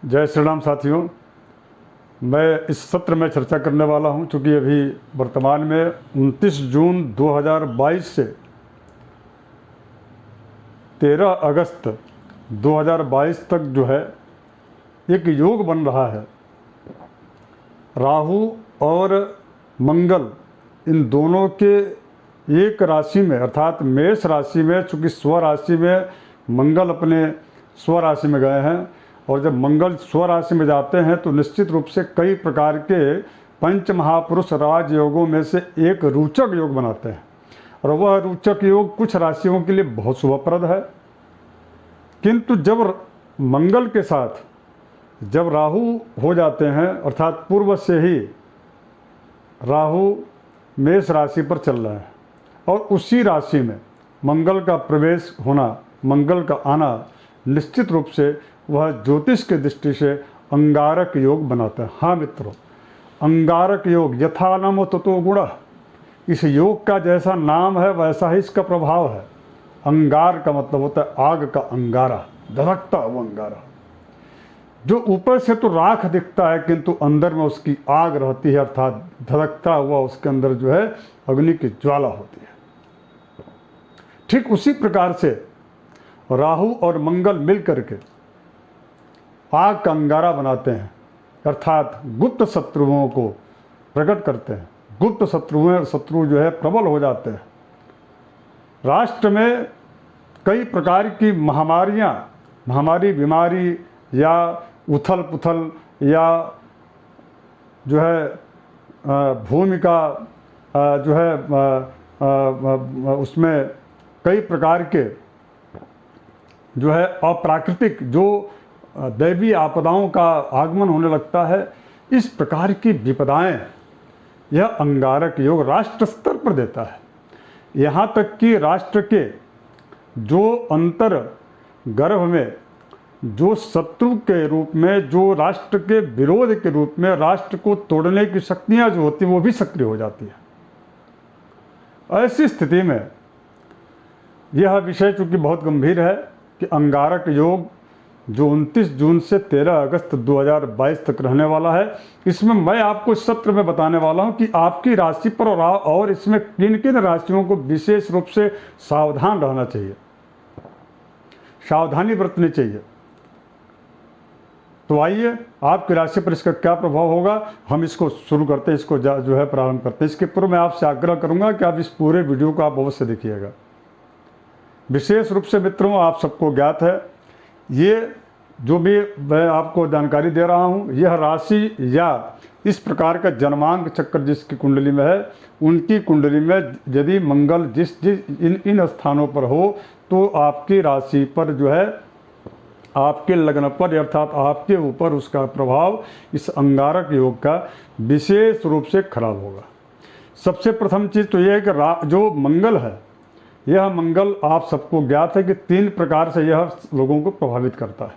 जय श्री राम साथियों। मैं इस सत्र में चर्चा करने वाला हूं, चूँकि अभी वर्तमान में 29 जून 2022 से 13 अगस्त 2022 तक जो है एक योग बन रहा है। राहु और मंगल इन दोनों के एक राशि में अर्थात मेष राशि में, चूँकि स्वराशि में मंगल अपने स्वराशि में गए हैं, और जब मंगल स्वराशि में जाते हैं तो निश्चित रूप से कई प्रकार के पंच महापुरुष राजयोगों में से एक रोचक योग बनाते हैं। और वह रोचक योग कुछ राशियों के लिए बहुत शुभप्रद है, किंतु जब मंगल के साथ जब राहु हो जाते हैं, अर्थात पूर्व से ही राहु मेष राशि पर चल रहा है और उसी राशि में मंगल का प्रवेश होना, मंगल का आना निश्चित रूप से वह ज्योतिष के दृष्टि से अंगारक योग बनाता है। हाँ मित्रों, अंगारक योग यथा नाम ततो गुण। इस योग का जैसा नाम है वैसा ही इसका प्रभाव है। अंगार का मतलब होता है आग का अंगारा, धधकता हुआ अंगारा, जो ऊपर से तो राख दिखता है किंतु अंदर में उसकी आग रहती है, अर्थात धधकता हुआ उसके अंदर जो है अग्नि की ज्वाला होती है। ठीक उसी प्रकार से राहु और मंगल मिल करके आग का अंगारा बनाते हैं, अर्थात गुप्त शत्रुओं को प्रकट करते हैं। गुप्त शत्रु जो है प्रबल हो जाते हैं। राष्ट्र में कई प्रकार की महामारी बीमारी या उथल पुथल या जो है भूमि का जो है उसमें कई प्रकार के जो है अप्राकृतिक जो दैवीय आपदाओं का आगमन होने लगता है। इस प्रकार की विपदाएं यह अंगारक योग राष्ट्र स्तर पर देता है। यहाँ तक कि राष्ट्र के जो अंतर गर्भ में जो शत्रु के रूप में, जो राष्ट्र के विरोध के रूप में राष्ट्र को तोड़ने की शक्तियाँ जो होती हैं वो भी सक्रिय हो जाती है। ऐसी स्थिति में यह विषय चूँकि बहुत गंभीर है कि अंगारक योग जो 29 जून से 13 अगस्त 2022 तक रहने वाला है, इसमें मैं आपको इस सत्र में बताने वाला हूं कि आपकी राशि पर और इसमें किन किन राशियों को विशेष रूप से सावधान रहना चाहिए, सावधानी बरतनी चाहिए। तो आइए आपकी राशि पर इसका क्या प्रभाव होगा, हम इसको शुरू करते हैं, इसको जो है प्रारंभ करते हैं। इसके पूर्व मैं आपसे आग्रह करूंगा कि आप इस पूरे वीडियो को आप अवश्य देखिएगा। विशेष रूप से मित्रों, आप सबको ज्ञात है, ये जो भी मैं आपको जानकारी दे रहा हूँ, यह राशि या इस प्रकार का जन्मांक चक्र जिसकी कुंडली में है, उनकी कुंडली में यदि मंगल जिस इन स्थानों पर हो तो आपकी राशि पर जो है आपके लग्न पर अर्थात आपके ऊपर उसका प्रभाव इस अंगारक योग का विशेष रूप से खराब होगा। सबसे प्रथम चीज़ तो यह है कि जो मंगल है, यह मंगल आप सबको ज्ञात है कि 3 प्रकार से यह लोगों को प्रभावित करता है।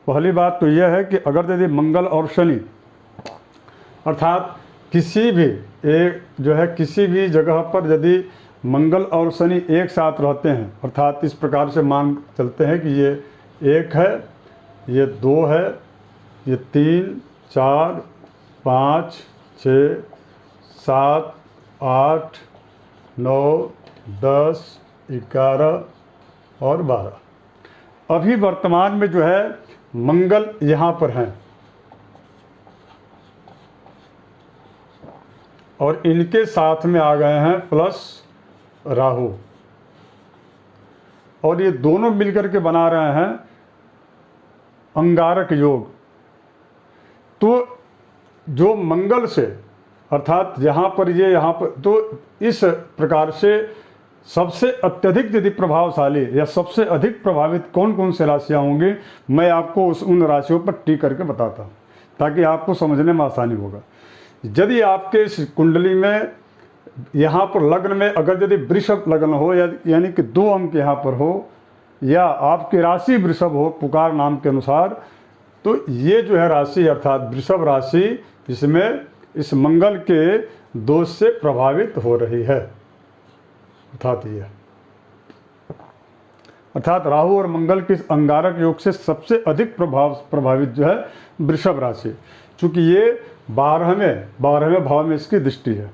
पहली बात तो यह है कि अगर यदि मंगल और शनि अर्थात किसी भी एक जो है किसी भी जगह पर यदि मंगल और शनि एक साथ रहते हैं, अर्थात इस प्रकार से मान चलते हैं कि ये 1 है, ये 2 है, ये 3, 4, 5, 6, 7, 8, 9, 10, 11 और 12। अभी वर्तमान में जो है मंगल यहाँ पर हैं और इनके साथ में आ गए हैं प्लस राहु, और ये दोनों मिलकर के बना रहे हैं अंगारक योग। तो जो मंगल से अर्थात यहाँ पर तो इस प्रकार से सबसे अत्यधिक यदि प्रभावशाली या सबसे अधिक प्रभावित कौन कौन से राशियाँ होंगी, मैं आपको उन राशियों पर टिक करके बताता हूँ ताकि आपको समझने में आसानी होगा। यदि आपके इस कुंडली में यहाँ पर लग्न में अगर यदि वृषभ लग्न हो यानी कि 2 अंक यहाँ पर हो, या आपकी राशि वृषभ हो पुकार नाम के अनुसार, तो ये जो है राशि अर्थात वृषभ राशि इसमें इस मंगल के दोष से प्रभावित हो रही है, अर्थात ये अर्थात राहु और मंगल के इस अंगारक योग से सबसे अधिक प्रभावित जो है वृषभ राशि, चूँकि ये 12वें भाव में इसकी दृष्टि है।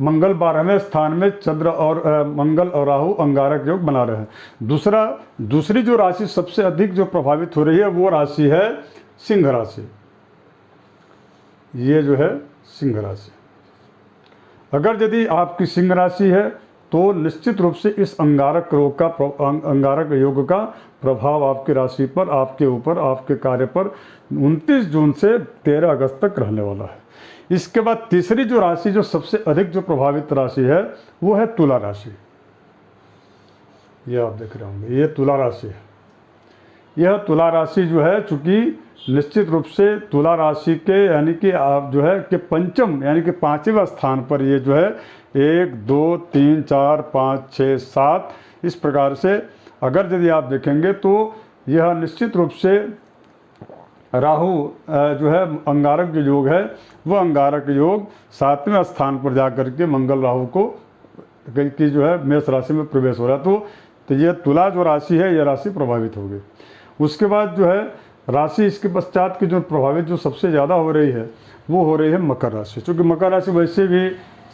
मंगल 12वें स्थान में चंद्र और मंगल और राहु अंगारक योग बना रहे हैं। दूसरी जो राशि सबसे अधिक जो प्रभावित हो रही है वो राशि है सिंह राशि। ये जो है सिंह राशि, अगर यदि आपकी सिंह राशि है तो निश्चित रूप से इस अंगारक योग का प्रभाव आपकी राशि पर, आपके ऊपर, आपके कार्य पर 29 जून से 13 अगस्त तक रहने वाला है। इसके बाद तीसरी जो राशि जो सबसे अधिक जो प्रभावित राशि है वो है तुला राशि। ये आप देख रहे होंगे, ये तुला राशि है। यह तुला राशि जो है, चूँकि निश्चित रूप से तुला राशि के यानी कि आप जो है कि पंचम यानी कि 5वें स्थान पर ये जो है 1 2 3 4 5 6 7 इस प्रकार से अगर यदि आप देखेंगे तो यह निश्चित रूप से राहु जो है अंगारक जो योग है वह अंगारक योग 7वें स्थान पर जाकर के मंगल राहु को की जो है मेष राशि में प्रवेश हो रहा है। तो ये तुला जो राशि है यह राशि प्रभावित होगी। उसके बाद जो है राशि इसके पश्चात की जो प्रभावित जो सबसे ज़्यादा हो रही है वो हो रही है मकर राशि। क्योंकि मकर राशि वैसे भी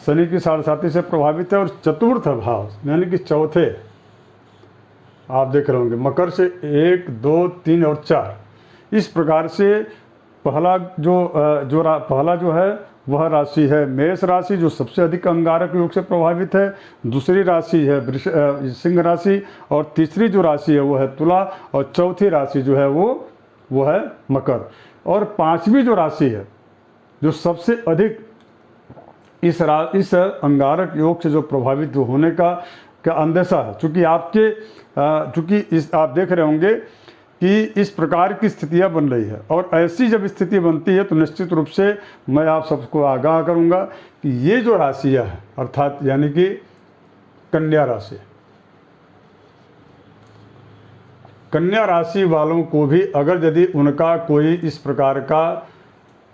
शनि की 7.5 से प्रभावित है और चतुर्थ भाव यानी कि चौथे आप देख रहे होंगे मकर से 1 2 3 और 4 इस प्रकार से पहला जो है वह राशि है मेष राशि जो सबसे अधिक अंगारक योग से प्रभावित है। दूसरी राशि है सिंह राशि और तीसरी जो राशि है वो है तुला और चौथी राशि जो है वो है मकर। और पांचवी जो राशि है जो सबसे अधिक इस अंगारक योग से जो प्रभावित होने का अंदेशा है, चूँकि आप देख रहे होंगे कि इस प्रकार की स्थितियां बन रही है और ऐसी जब स्थिति बनती है तो निश्चित रूप से मैं आप सबको आगाह करूंगा कि ये जो राशियां है अर्थात यानी कि कन्या राशि, कन्या राशि वालों को भी अगर यदि उनका कोई इस प्रकार का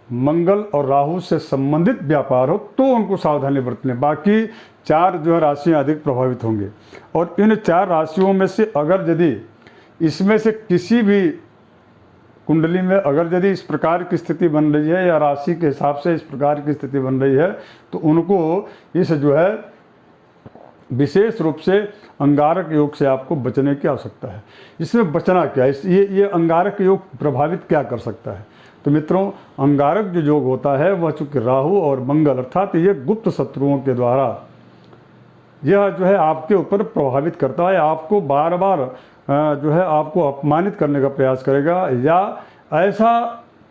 मंगल और राहु से संबंधित व्यापार हो तो उनको सावधानी बरतने। बाकी 4 जो है राशियाँ अधिक प्रभावित होंगे और इन 4 राशियों में से अगर यदि इसमें से किसी भी कुंडली में अगर यदि इस प्रकार की स्थिति बन रही है या राशि के हिसाब से इस प्रकार की स्थिति बन रही है तो उनको इस जो है विशेष रूप से अंगारक योग से आपको बचने की आवश्यकता है। इसमें बचना क्या है, ये अंगारक योग प्रभावित क्या कर सकता है? तो मित्रों, अंगारक जो योग होता है वह चूँकि राहु और मंगल अर्थात ये गुप्त शत्रुओं के द्वारा यह जो है आपके ऊपर प्रभावित करता है, आपको बार बार जो है आपको अपमानित करने का प्रयास करेगा। या ऐसा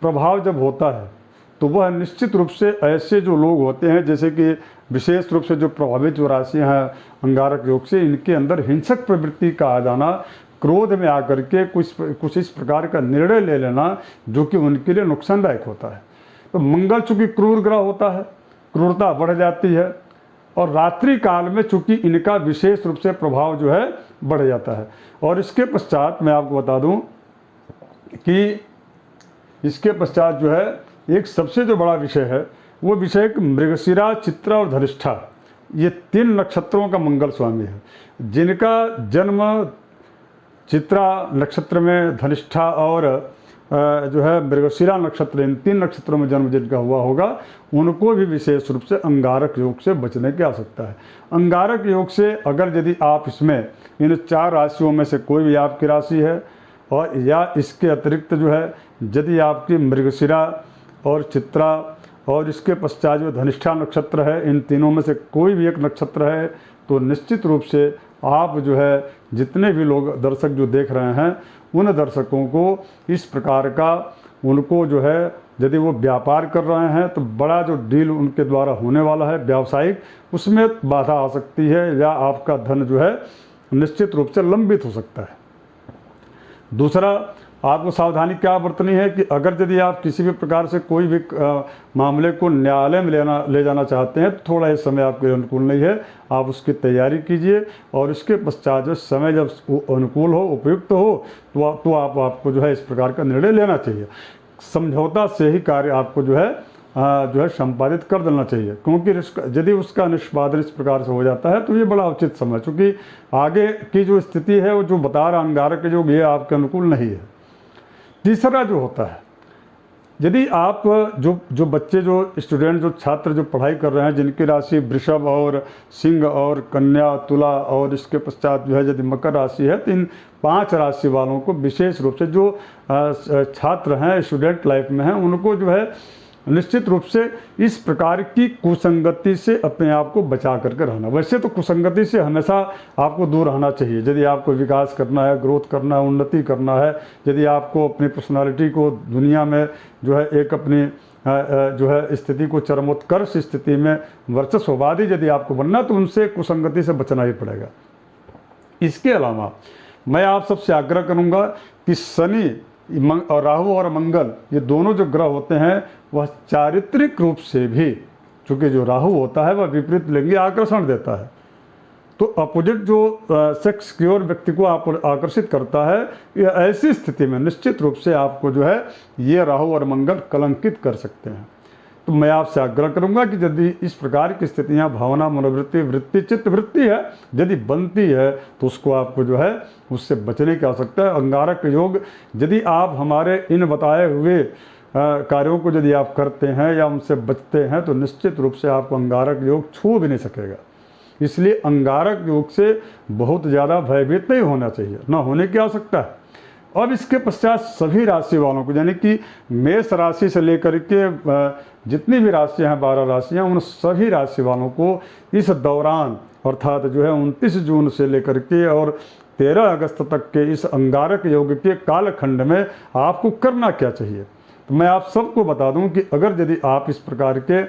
प्रभाव जब होता है तो वह निश्चित रूप से ऐसे जो लोग होते हैं जैसे कि विशेष रूप से जो प्रभावित जो राशियाँ हैं अंगारक योग से, इनके अंदर हिंसक प्रवृत्ति का आ जाना, क्रोध में आकर के कुछ इस प्रकार का निर्णय ले लेना जो कि उनके लिए नुकसानदायक होता है। तो मंगल चूँकि क्रूर ग्रह होता है, क्रूरता बढ़ जाती है और रात्रि काल में चूँकि इनका विशेष रूप से प्रभाव जो है बढ़ जाता है। और इसके पश्चात मैं आपको बता दूं कि इसके पश्चात जो है एक सबसे जो बड़ा विषय है वो विषय मृगशिरा, चित्रा और धनिष्ठा, ये 3 नक्षत्रों का मंगल स्वामी है। जिनका जन्म चित्रा नक्षत्र में, धनिष्ठा और जो है मृगशिरा नक्षत्र, इन 3 नक्षत्रों में जन्म जिनका हुआ होगा उनको भी विशेष रूप से अंगारक योग से बचने की आवश्यकता है। अंगारक योग से अगर यदि आप इसमें इन 4 राशियों में से कोई भी आपकी राशि है और या इसके अतिरिक्त जो है यदि आपकी मृगशिरा और चित्रा और इसके पश्चात जो धनिष्ठा नक्षत्र है, इन तीनों में से कोई भी एक नक्षत्र है तो निश्चित रूप से आप जो है जितने भी लोग दर्शक जो देख रहे हैं उन दर्शकों को इस प्रकार का उनको जो है यदि वो व्यापार कर रहे हैं तो बड़ा जो डील उनके द्वारा होने वाला है व्यावसायिक, उसमें बाधा आ सकती है या आपका धन जो है निश्चित रूप से लंबित हो सकता है। दूसरा, आपको सावधानी क्या बरतनी है कि अगर यदि आप किसी भी प्रकार से कोई भी मामले को न्यायालय में ले जाना चाहते हैं तो थोड़ा ये समय आपके अनुकूल नहीं है, आप उसकी तैयारी कीजिए और इसके पश्चात जो समय जब अनुकूल हो, उपयुक्त हो तो आपको जो है इस प्रकार का निर्णय लेना चाहिए। समझौता से ही कार्य आपको जो है जो है संपादित कर देना चाहिए, क्योंकि यदि उसका निष्पादन इस प्रकार से हो जाता है तो ये बड़ा उचित समय, चूँकि आगे की जो स्थिति है वो जो बता रहा अंगारक योग ये आपके अनुकूल नहीं है। तीसरा जो होता है, यदि आप जो बच्चे, जो स्टूडेंट, जो छात्र जो पढ़ाई कर रहे हैं, जिनकी राशि वृषभ और सिंह और कन्या, तुला और इसके पश्चात जो है यदि मकर राशि है, तो इन 5 राशि वालों को विशेष रूप से जो छात्र हैं, स्टूडेंट लाइफ में हैं, उनको जो है निश्चित रूप से इस प्रकार की कुसंगति से अपने आप को बचा करके रहना। वैसे तो कुसंगति से हमेशा आपको दूर रहना चाहिए, यदि आपको विकास करना है, ग्रोथ करना है, उन्नति करना है, यदि आपको अपनी पर्सनालिटी को दुनिया में जो है एक अपनी जो है स्थिति को चरमोत्कर्ष स्थिति में वर्चस्ववादी यदि आपको बनना, तो उनसे कुसंगति से बचना ही पड़ेगा। इसके अलावा मैं आप सबसे आग्रह करूँगा कि शनि और राहु और मंगल, ये दोनों जो ग्रह होते हैं वह चारित्रिक रूप से भी, चूँकि जो राहु होता है वह विपरीत लिंगी आकर्षण देता है, तो अपोजिट जो सेक्स की ओर व्यक्ति को आप आकर्षित करता है, ये ऐसी स्थिति में निश्चित रूप से आपको जो है ये राहु और मंगल कलंकित कर सकते हैं। तो मैं आपसे आग्रह करूंगा कि यदि इस प्रकार की स्थितियां, भावना, मनोवृत्ति, वृत्ति, चित्त वृत्ति है यदि बनती है, तो उसको आपको जो है उससे बचने की आवश्यकता है। अंगारक योग, यदि आप हमारे इन बताए हुए कार्यों को यदि आप करते हैं या उनसे बचते हैं, तो निश्चित रूप से आपको अंगारक योग छू भी नहीं सकेगा। इसलिए अंगारक योग से बहुत ज़्यादा भयभीत नहीं होना चाहिए, न होने की आवश्यकता है। अब इसके पश्चात सभी राशि वालों को, यानी कि मेष राशि से लेकर के जितनी भी राशियां हैं, 12 राशियां, उन सभी राशि वालों को इस दौरान, अर्थात जो है 29 जून से लेकर के और 13 अगस्त तक के इस अंगारक योग के कालखंड में आपको करना क्या चाहिए। तो मैं आप सबको बता दूं कि अगर यदि आप इस प्रकार के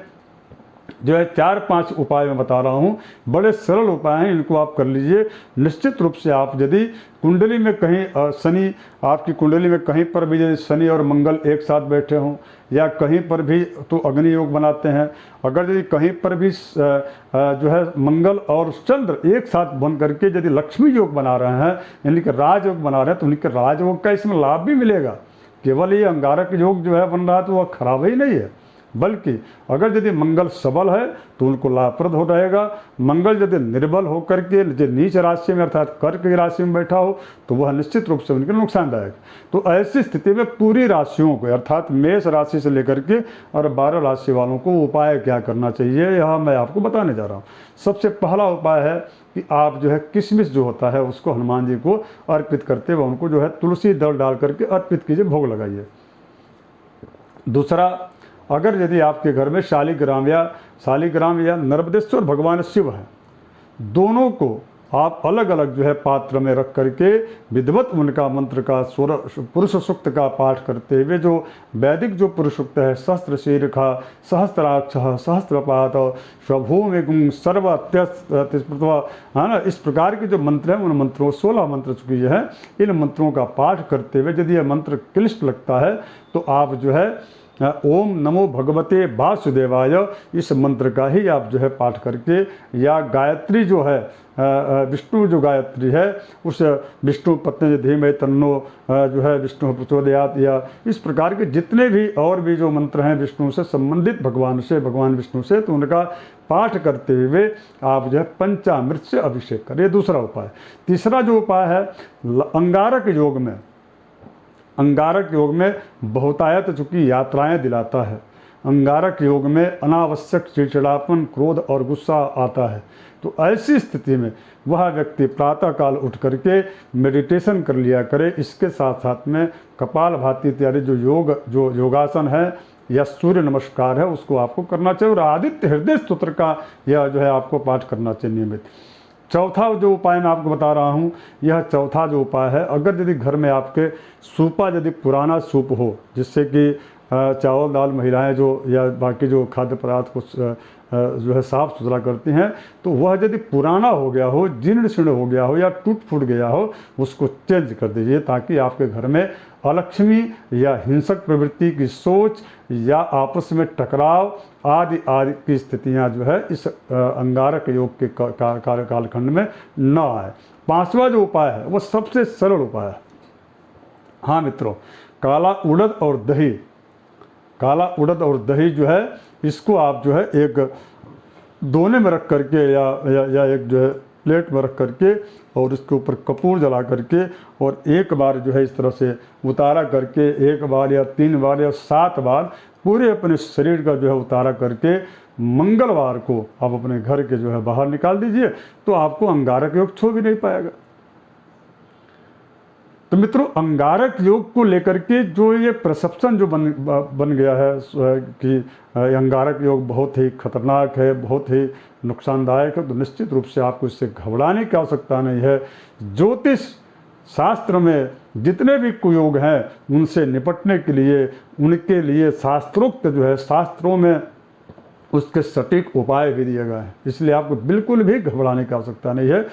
जो है 4-5 उपाय मैं बता रहा हूँ, बड़े सरल उपाय हैं, इनको आप कर लीजिए। निश्चित रूप से आप यदि कुंडली में कहीं शनि, आपकी कुंडली में कहीं पर भी यदि शनि और मंगल एक साथ बैठे हों, या कहीं पर भी तो अग्नि योग बनाते हैं, अगर यदि कहीं पर भी जो है मंगल और चंद्र एक साथ बन करके यदि लक्ष्मी योग बना रहे हैं, यानी कि राजयोग बना रहे हैं, तो उनके राजयोग का इसमें लाभ भी मिलेगा। केवल ये अंगारक योग जो है बन रहा है तो वह खराब ही नहीं है, बल्कि अगर यदि मंगल सबल है तो उनको लाभप्रद हो रहेगा। मंगल यदि निर्बल होकर के यदि नीच राशि में अर्थात कर्क की राशि में बैठा हो तो वह निश्चित रूप से उनके नुकसानदायक। तो ऐसी स्थिति में पूरी राशियों को, अर्थात मेष राशि से लेकर के और 12 राशि वालों को उपाय क्या करना चाहिए, यह मैं आपको बताने जा रहा हूँ। सबसे पहला उपाय है कि आप जो है किशमिश जो होता है उसको हनुमान जी को अर्पित करते हुए उनको जो है तुलसी दल डाल करके अर्पित कीजिए, भोग लगाइए। दूसरा, अगर यदि आपके घर में शालिग्राम या नर्मदेश्वर भगवान शिव हैं, दोनों को आप अलग अलग जो है पात्र में रख करके विधिवत उनका मंत्र का पुरुष सूक्त का पाठ करते हुए, जो वैदिक जो पुरुष सूक्त है, सहस्त्र शीर्षा सहस्त्राक्ष सहस्त्रपात स्वभूमि सर्वत्यस्पृत्वा, है ना, इस प्रकार के जो मंत्र हैं उन मंत्रों 16 मंत्र चुकी है, इन मंत्रों का पाठ करते हुए यदि यह मंत्र क्लिष्ट लगता है तो आप जो है ओम नमो भगवते वासुदेवाय इस मंत्र का ही आप जो है पाठ करके, या गायत्री जो है विष्णु जो गायत्री है उस विष्णु पत्नी धीमहि तन्नो जो है विष्णु प्रचोदयात, या इस प्रकार के जितने भी और भी जो मंत्र हैं विष्णु से संबंधित, भगवान विष्णु से, तो उनका पाठ करते हुए आप जो है पंचामृत से अभिषेक करें। ये दूसरा उपाय। तीसरा जो उपाय है, अंगारक योग में, अंगारक योग में बहुतायत चूँकि यात्राएं दिलाता है, अंगारक योग में अनावश्यक चिड़चिड़ापन, क्रोध और गुस्सा आता है, तो ऐसी स्थिति में वह व्यक्ति प्रातःकाल उठ करके मेडिटेशन कर लिया करे। इसके साथ साथ में कपालभाति इत्यादि जो योगासन है या सूर्य नमस्कार है उसको आपको करना चाहिए, और आदित्य हृदय स्तोत्र का यह जो है आपको पाठ करना चाहिए नियमित। चौथा जो उपाय मैं आपको बता रहा हूँ, यह चौथा जो उपाय है, अगर यदि घर में आपके सूपा यदि पुराना सूप हो, जिससे कि चावल दाल महिलाएं जो या बाकी जो खाद्य पदार्थ को जो है साफ़ सुथरा करती हैं, तो वह यदि पुराना हो गया हो, जीर्ण शीर्ण हो गया हो या टूट फूट गया हो, उसको चेंज कर दीजिए, ताकि आपके घर में अलक्ष्मी या हिंसक प्रवृत्ति की सोच या आपस में टकराव आदि की स्थितियां जो है इस अंगारक योग के कालखंड में न आए। 5वां जो उपाय है वो सबसे सरल उपाय है। हाँ मित्रों, काला उड़द और दही काला उड़द और दही जो है इसको आप जो है एक दोने में रख करके या एक जो है प्लेट में रख करके और इसके ऊपर कपूर जला करके और एक बार जो है इस तरह से उतारा करके 1 बार या 3 बार या 7 बार पूरे अपने शरीर का जो है उतारा करके मंगलवार को आप अपने घर के जो है बाहर निकाल दीजिए, तो आपको अंगारक योग छू भी नहीं पाएगा। तो मित्रों, अंगारक योग को लेकर के जो ये परसेप्शन जो बन गया है कि अंगारक योग बहुत ही खतरनाक है, बहुत ही नुकसानदायक है, तो निश्चित रूप से आपको इससे घबराने की आवश्यकता नहीं है। ज्योतिष शास्त्र में जितने भी कुयोग हैं उनसे निपटने के लिए उनके लिए शास्त्रोक्त जो है शास्त्रों में उसके सटीक उपाय भी दिए गए हैं, इसलिए आपको बिल्कुल भी घबराने की आवश्यकता नहीं है।